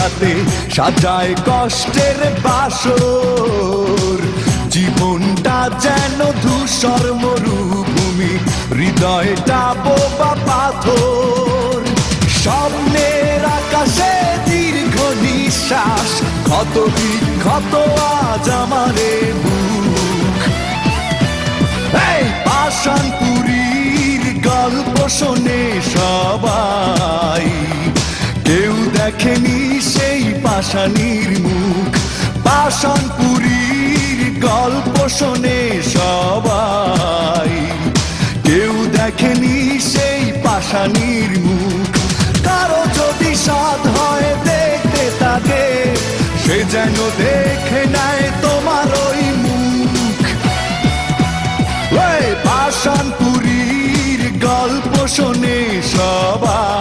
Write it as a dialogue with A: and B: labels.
A: রাতে সাজায় কষ্টের বাসর। জীবনটা যেন ধূসর মরুভূমি, হৃদয়টা বোবা পাথর। স্বপ্নের আকাশে দীর্ঘ নিঃশ্বাস, ক্ষত বিক্ষত আজ আমারে বুক। এই পাষাণপুরীর গল্প শোনে সবাই, কেউ দেখেনি সেই পাষাণীর মুখ। পাষাণপুরীর গল্প শোনে সবাই, কেউ দেখেনি সেই পাষাণীর মুখ। কারো যদি সাধ হয় দেখতে তাকে, সে যেন দেখে নেয় তোমার ওই মুখ। পাষাণপুরীর গল্প শোনে সবাই।